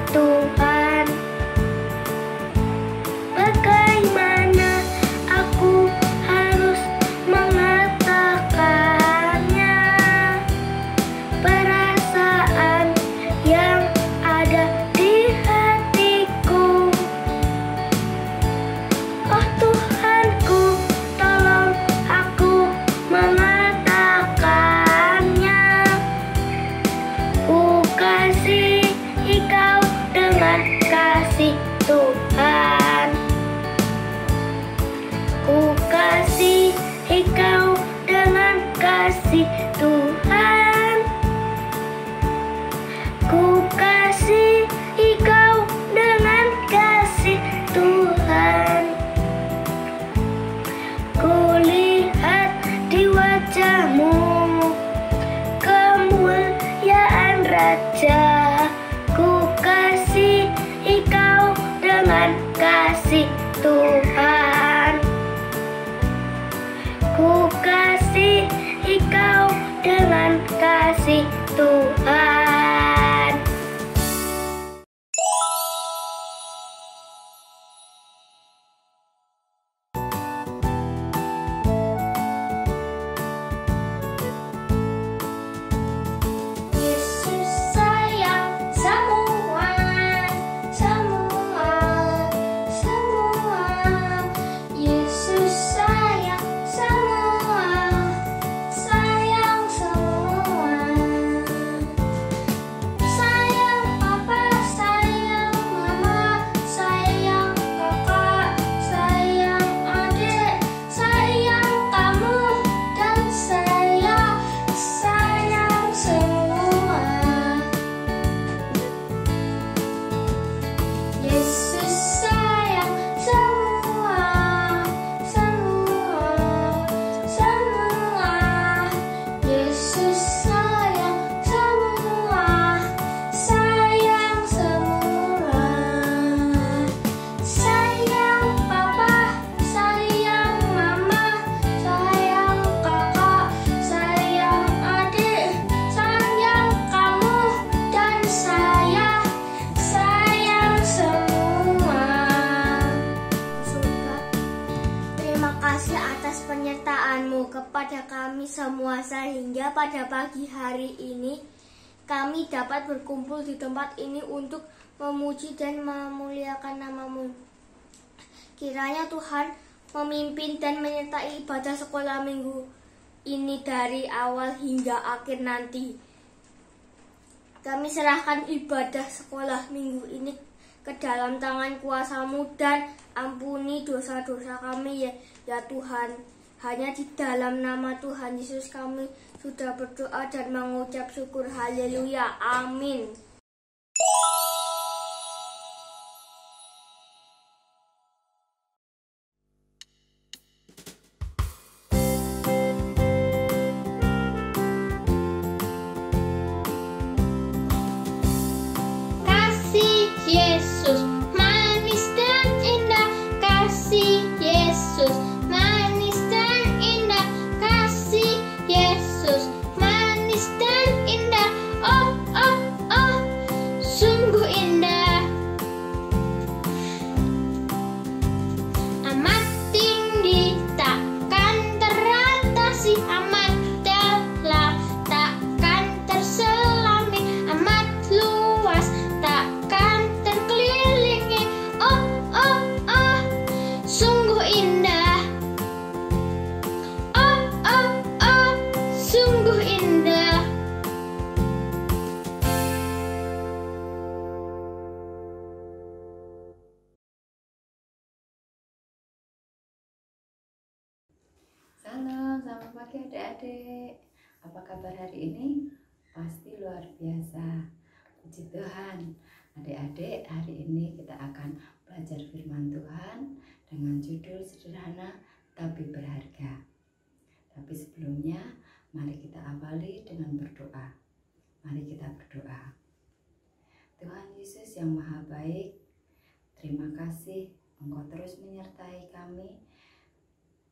Tuhan. Bagaimana aku harus mengatakannya? Perasaan yang ada di hatiku. Oh Tuhanku, tolong aku mengatakannya. Ku kasihi kau dengan kasih Tuhan. Ku kasihi kau dengan kasih Tuhan. Ku kasihi kau dengan kasih Tuhan. Ku lihat di wajahmu kemuliaan Raja. Ku kasihi kau dengan kasih Tuhan. Ku kasihi kau dengan kasih Tuhan. Yesus sayang semua, semua, semua. Yesus sayang semua, sayang semua. Sayang papa, sayang mama, sayang kakak, sayang adik, sayang kamu dan saya, sayang semua. Yesus sayang semua, semua, semua. Yesus sayang semua, sayang semua. Sayang papa, sayang mama, sayang kakak, sayang adik, sayang kamu dan saya, sayang semua. Surga, terima kasih atas penyertaan-Mu kepada kami semua sehingga pada pagi hari ini kami dapat berkumpul di tempat ini untuk memuji dan memuliakan nama-Mu. Kiranya Tuhan memimpin dan menyertai ibadah sekolah minggu ini dari awal hingga akhir nanti. Kami serahkan ibadah sekolah minggu ini ke dalam tangan kuasa-Mu dan ampuni dosa-dosa kami ya Tuhan. Hanya di dalam nama Tuhan Yesus kami sudah berdoa dan mengucap syukur. Haleluya. Amin. Kasih Yesus manis dan indah, kasih Yesus manis dan indah, kasih Yesus manis dan indah. Oh oh oh, sungguh indah. Amat tinggi takkan teratasi, amat dalam takkan terselami, amat luas takkan terkelilingi. Oh oh oh, sungguh indah. Oh oh oh, sungguh indah. Salam, selamat pagi adik-adik. Apa kabar hari ini? Pasti luar biasa. Puji Tuhan. Adik-adik, hari ini kita akan belajar firman Tuhan dengan judul sederhana tapi berharga. Tapi sebelumnya, mari kita awali dengan berdoa. Mari kita berdoa. Tuhan Yesus yang Maha Baik, terima kasih Engkau terus menyertai kami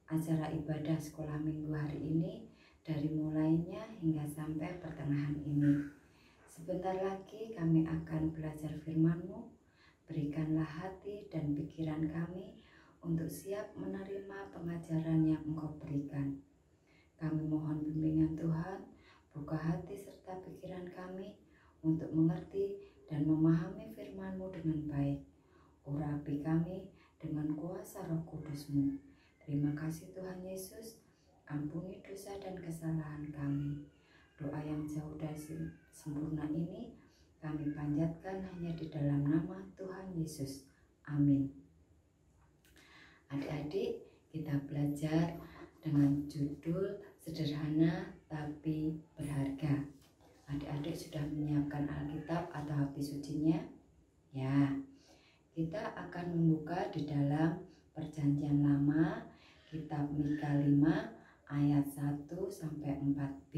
acara ibadah sekolah minggu hari ini, dari mulainya hingga sampai pertengahan ini. Sebentar lagi kami akan belajar firman-Mu. Berikanlah hati dan pikiran kami untuk siap menerima pengajaran yang Engkau berikan. Kami mohon bimbingan Tuhan, buka hati serta pikiran kami untuk mengerti dan memahami firman-Mu dengan baik. Urapi kami dengan kuasa Roh Kudus-Mu. Terima kasih Tuhan Yesus, ampuni dosa dan kesalahan kami. Doa yang jauh dari sempurna ini kami panjatkan hanya di dalam nama Tuhan Yesus. Amin. Adik-adik, kita belajar dengan judul sederhana tapi berharga. Adik-adik sudah menyiapkan Alkitab atau HP sucinya? Ya, kita akan membuka di dalam Perjanjian Lama, kitab Mika 5 ayat 1-4b.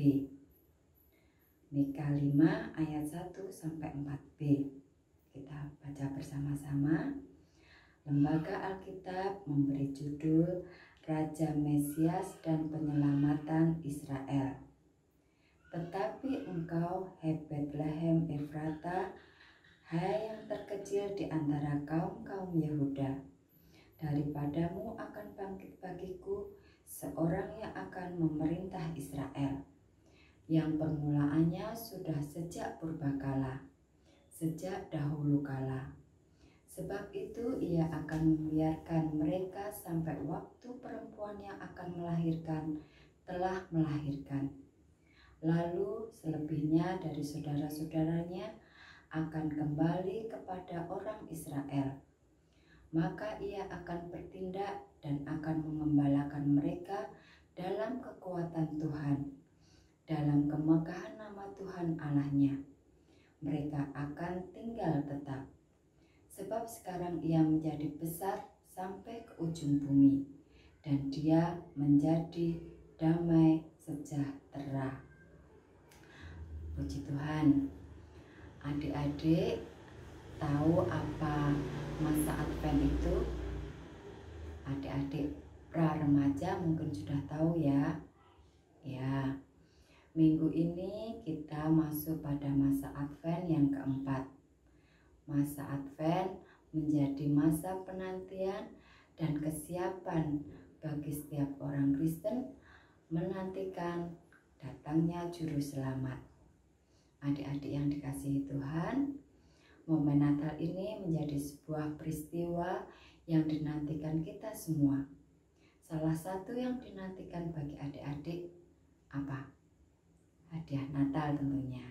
Mika 5 ayat 1-4b. Kita baca bersama-sama. Lembaga Alkitab memberi judul Raja Mesias dan Penyelamatan Israel. Tetapi engkau, hai Betlehem Efrata, hai yang terkecil di antara kaum-kaum Yehuda, daripadamu akan bangkit bagiku seorang yang akan memerintah Israel, yang permulaannya sudah sejak purbakala, sejak dahulu kala. Sebab itu ia akan membiarkan mereka sampai waktu perempuan yang akan melahirkan telah melahirkan. Lalu selebihnya dari saudara-saudaranya akan kembali kepada orang Israel. Maka ia akan bertindak dan akan mengembalakan mereka dalam kekuatan Tuhan, dalam kemegahan nama Tuhan Allahnya. Mereka akan tinggal tetap. Sebab sekarang ia menjadi besar sampai ke ujung bumi, dan dia menjadi damai sejahtera. Puji Tuhan. Adik-adik tahu apa masa Advent itu? Adik-adik pra-remaja mungkin sudah tahu ya. Ya, minggu ini kita masuk pada masa Advent yang keempat. Masa Advent menjadi masa penantian dan kesiapan bagi setiap orang Kristen menantikan datangnya Juru Selamat. Adik-adik yang dikasihi Tuhan, momen Natal ini menjadi sebuah peristiwa yang dinantikan kita semua. Salah satu yang dinantikan bagi adik-adik apa? Hadiah Natal tentunya.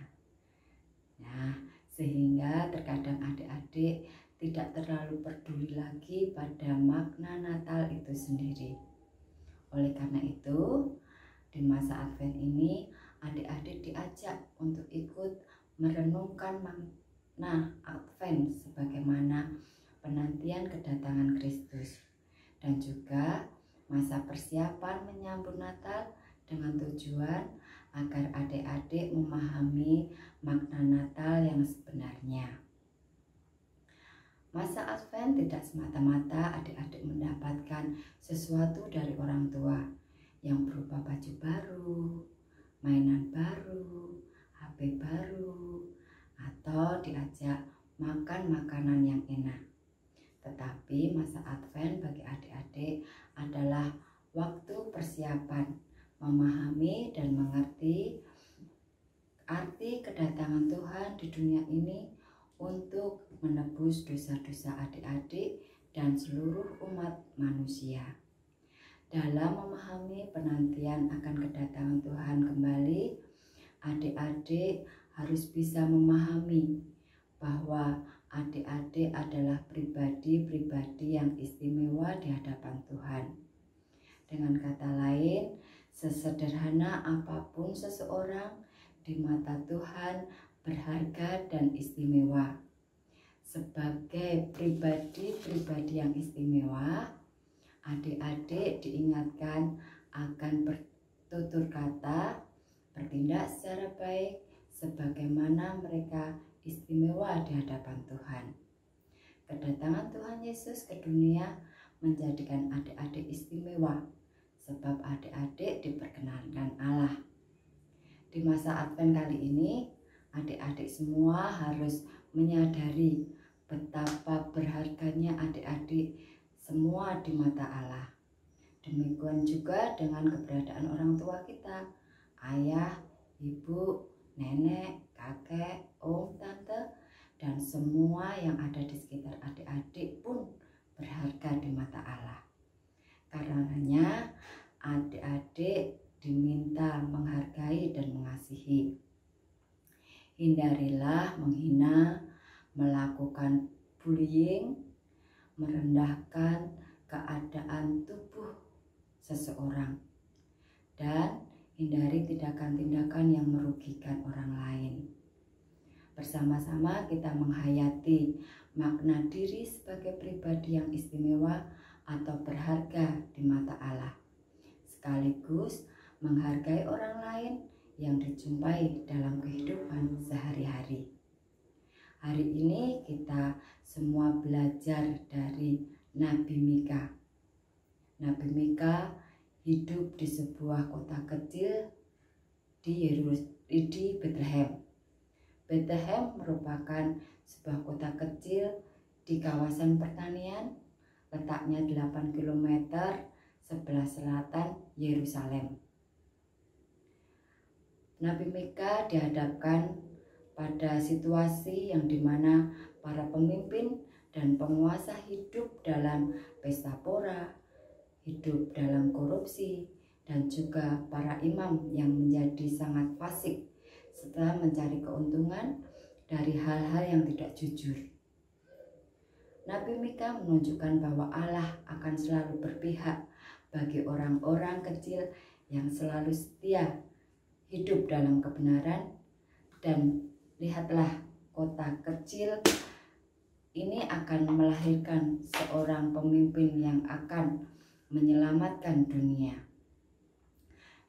Nah, sehingga terkadang adik-adik tidak terlalu peduli lagi pada makna Natal itu sendiri. Oleh karena itu, di masa Advent ini adik-adik diajak untuk ikut merenungkan makna Advent sebagaimana penantian kedatangan Kristus, dan juga masa persiapan menyambut Natal dengan tujuan agar adik-adik memahami makna Natal yang sebenarnya. Masa Advent tidak semata-mata adik-adik mendapatkan sesuatu dari orang tua yang berupa baju baru, mainan baru, HP baru, atau diajak makan makanan yang enak. Tetapi masa Advent bagi adik-adik adalah waktu persiapan, memahami dan mengerti arti kedatangan Tuhan di dunia ini untuk menebus dosa-dosa adik-adik dan seluruh umat manusia. Dalam memahami penantian akan kedatangan Tuhan kembali, adik-adik harus bisa memahami bahwa adik-adik adalah pribadi-pribadi yang istimewa di hadapan Tuhan. Dengan kata lain, sesederhana apapun seseorang, di mata Tuhan berharga dan istimewa. Sebagai pribadi-pribadi yang istimewa, adik-adik diingatkan akan bertutur kata, bertindak secara baik sebagaimana mereka istimewa di hadapan Tuhan. Kedatangan Tuhan Yesus ke dunia menjadikan adik-adik istimewa, sebab adik-adik diperkenankan Allah. Di masa Advent kali ini, Adik-adik semua harus menyadari betapa berharganya adik-adik semua di mata Allah. Demikian juga dengan keberadaan orang tua kita, ayah, ibu, nenek, kakek, om, tante, dan semua yang ada di sekitar adik-adik pun berharga di mata Allah. Karenanya adik-adik diminta menghargai dan mengasihi. Hindarilah menghina, melakukan bullying, merendahkan keadaan tubuh seseorang, dan hindari tindakan-tindakan yang merugikan orang lain. Bersama-sama kita menghayati makna diri sebagai pribadi yang istimewa atau berharga di mata Allah, sekaligus menghargai orang lain yang dijumpai dalam kehidupan sehari-hari. Hari ini kita semua belajar dari Nabi Mika. Nabi Mika hidup di sebuah kota kecil di Bethlehem. Bethlehem merupakan sebuah kota kecil di kawasan pertanian, letaknya 8 km sebelah selatan Yerusalem. Nabi Mika dihadapkan pada situasi yang dimana para pemimpin dan penguasa hidup dalam pesta pora, hidup dalam korupsi, dan juga para imam yang menjadi sangat fasik setelah mencari keuntungan dari hal-hal yang tidak jujur. Nabi Mika menunjukkan bahwa Allah akan selalu berpihak bagi orang-orang kecil yang selalu setia hidup dalam kebenaran. Dan lihatlah, kota kecil ini akan melahirkan seorang pemimpin yang akan menyelamatkan dunia.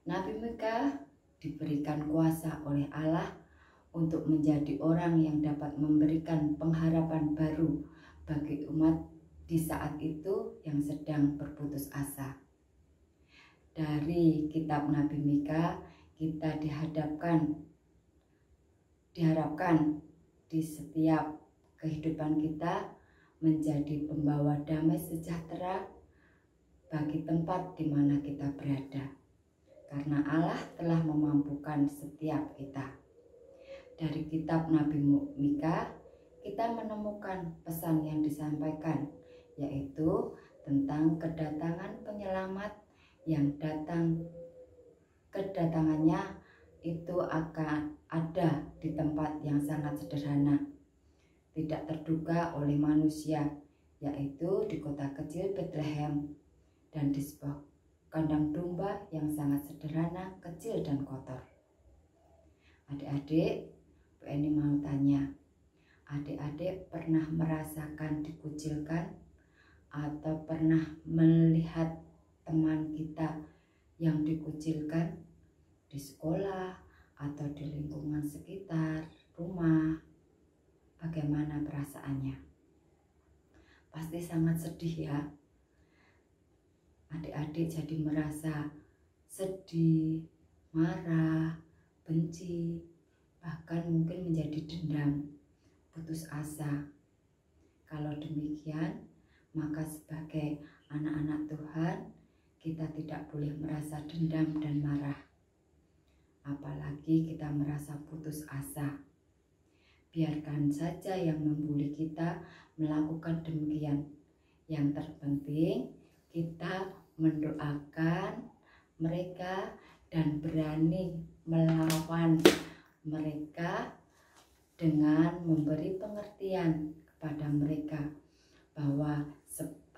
Nabi Mika diberikan kuasa oleh Allah untuk menjadi orang yang dapat memberikan pengharapan baru bagi umat di saat itu yang sedang berputus asa. Dari kitab Nabi Mika kita diharapkan di setiap kehidupan kita menjadi pembawa damai sejahtera bagi tempat di mana kita berada, karena Allah telah memampukan setiap kita. Dari kitab Nabi Mika kita menemukan pesan yang disampaikan, yaitu tentang kedatangan penyelamat yang kedatangannya itu akan ada di tempat yang sangat sederhana, tidak terduga oleh manusia, yaitu di kota kecil Bethlehem dan di sebuah kandang domba yang sangat sederhana, kecil dan kotor. Adik-adik, Bu Eni mau tanya, adik-adik pernah merasakan dikucilkan atau pernah melihat teman kita yang dikucilkan di sekolah atau di lingkungan sekitar rumah? Bagaimana perasaannya? Pasti sangat sedih ya. Adik-adik jadi merasa sedih, marah, benci, bahkan mungkin menjadi dendam, putus asa. Kalau demikian, maka sebagai anak-anak Tuhan, kita tidak boleh merasa dendam dan marah. Apalagi kita merasa putus asa. Biarkan saja yang membuli kita melakukan demikian. Yang terpenting kita mendoakan mereka dan berani melawan mereka dengan memberi pengertian kepada mereka bahwa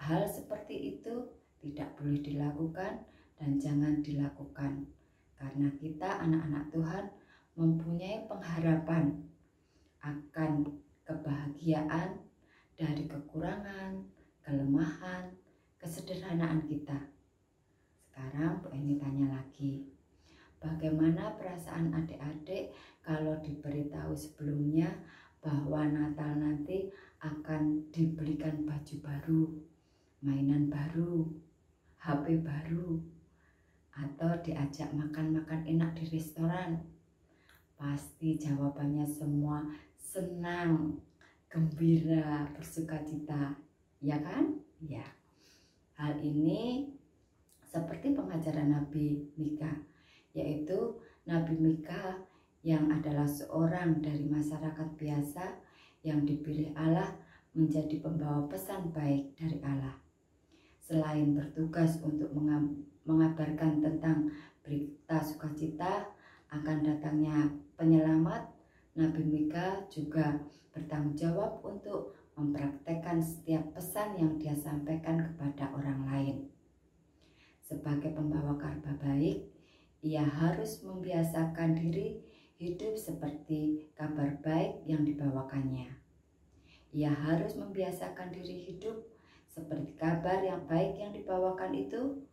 hal seperti itu tidak boleh dilakukan dan jangan dilakukan, karena kita anak-anak Tuhan mempunyai pengharapan akan kebahagiaan dari kekurangan, kelemahan, kesederhanaan kita. Sekarang Bu Eni tanya lagi, bagaimana perasaan adik-adik kalau diberitahu sebelumnya bahwa Natal nanti akan dibelikan baju baru, mainan baru, HP baru, atau diajak makan-makan enak di restoran? Pasti jawabannya semua senang, gembira, bersukacita, ya kan? Ya. Hal ini seperti pengajaran Nabi Mika, yaitu Nabi Mika yang adalah seorang dari masyarakat biasa yang dipilih Allah menjadi pembawa pesan baik dari Allah. Selain bertugas untuk mengabarkan tentang berita sukacita akan datangnya penyelamat, Nabi Mika juga bertanggung jawab untuk mempraktekkan setiap pesan yang dia sampaikan kepada orang lain. Sebagai pembawa kabar baik, ia harus membiasakan diri hidup seperti kabar baik yang dibawakannya. Ia harus membiasakan diri hidup seperti kabar yang baik yang dibawakan itu,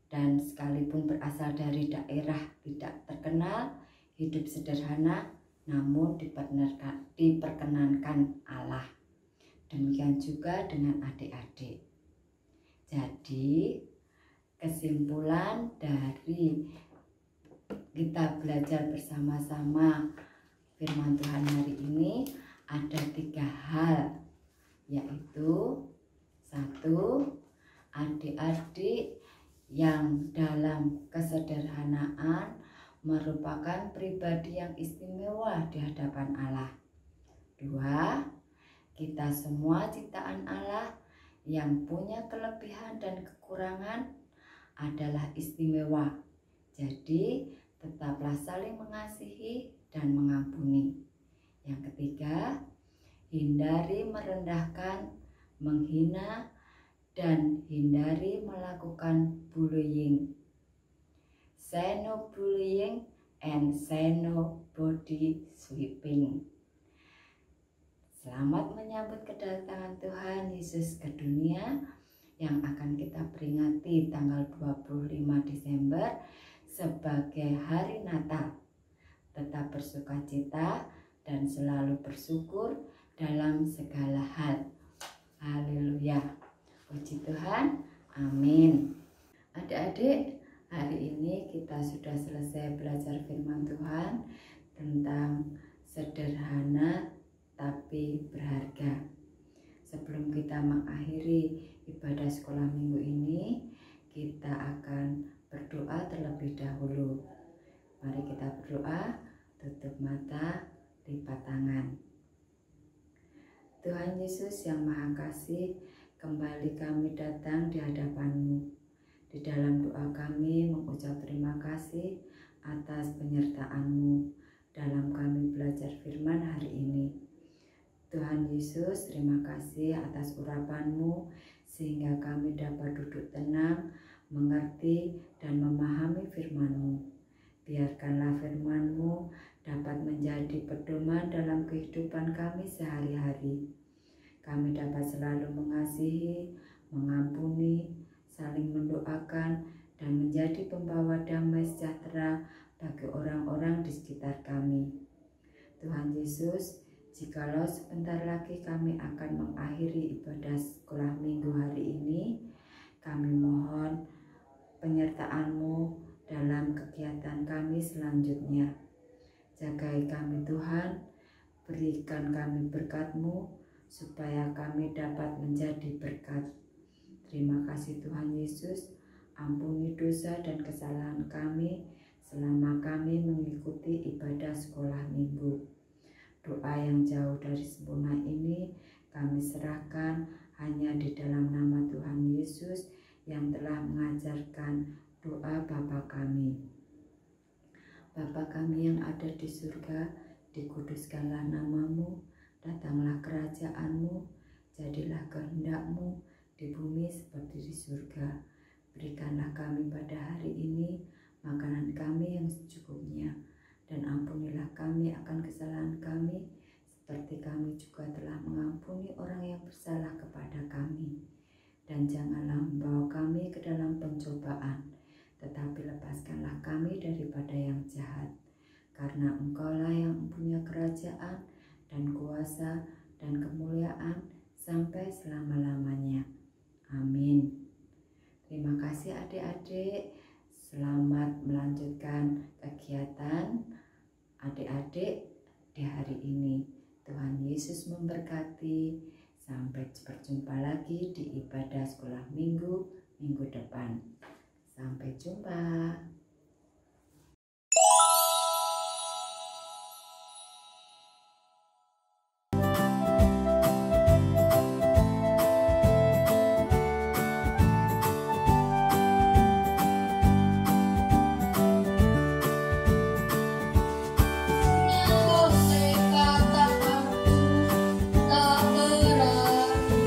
dan sekalipun berasal dari daerah tidak terkenal, hidup sederhana namun diperkenankan Allah. Demikian juga dengan adik-adik. Jadi kesimpulan dari kita belajar bersama-sama firman Tuhan hari ini ada 3 hal, yaitu 1, adik-adik yang dalam kesederhanaan merupakan pribadi yang istimewa di hadapan Allah. 2, kita semua ciptaan Allah yang punya kelebihan dan kekurangan adalah istimewa. Jadi tetaplah saling mengasihi dan mengampuni. Yang ketiga, hindari merendahkan, menghina, dan hindari melakukan bullying. Say no bullying and say no body sweeping. Selamat menyambut kedatangan Tuhan Yesus ke dunia yang akan kita peringati tanggal 25 Desember sebagai hari Natal. Tetap bersukacita dan selalu bersyukur dalam segala hal. Haleluya. Puji Tuhan. Amin. Adik-adik, hari ini kita sudah selesai belajar firman Tuhan tentang sederhana tapi berharga. Sebelum kita mengakhiri ibadah sekolah minggu ini, kita akan berdoa terlebih dahulu. Mari kita berdoa, tutup mata, lipat tangan. Tuhan Yesus yang Maha Kasih, kembali kami datang di hadapan-Mu. Di dalam doa kami mengucap terima kasih atas penyertaan-Mu dalam kami belajar firman hari ini. Tuhan Yesus, terima kasih atas urapan-Mu sehingga kami dapat duduk tenang, mengerti dan memahami firman-Mu. Biarkanlah firman-Mu dapat menjadi pedoman dalam kehidupan kami sehari-hari. Kami dapat selalu mengasihi, mengampuni, saling mendoakan, dan menjadi pembawa damai sejahtera bagi orang-orang di sekitar kami. Tuhan Yesus, jikalau sebentar lagi kami akan mengakhiri ibadah sekolah minggu hari ini, kami mohon penyertaan-Mu dalam kegiatan kami selanjutnya. Jagai kami Tuhan, berikan kami berkat-Mu supaya kami dapat menjadi berkat. Terima kasih Tuhan Yesus, ampuni dosa dan kesalahan kami selama kami mengikuti ibadah sekolah minggu. Doa yang jauh dari sempurna ini kami serahkan hanya di dalam nama Tuhan Yesus yang telah mengajarkan doa Bapa kami. Bapa kami yang ada di surga, dikuduskanlah nama-Mu, datanglah kerajaan-Mu, jadilah kehendak-Mu di bumi seperti di surga. Berikanlah kami pada hari ini makanan kami yang secukupnya, dan ampunilah kami akan kesalahan kami, seperti kami juga telah mengampuni orang yang bersalah kepada kami. Dan janganlah membawa kami ke dalam pencobaan, tetapi lepaskanlah kami daripada yang jahat. Karena Engkaulah yang mempunyai kerajaan dan kuasa dan kemuliaan sampai selama-lamanya. Amin. Terima kasih adik-adik. Selamat melanjutkan kegiatan. adik-adik di hari ini. Tuhan Yesus memberkati. Sampai berjumpa lagi di ibadah sekolah minggu depan. Sampai jumpa. Kata aku tak berani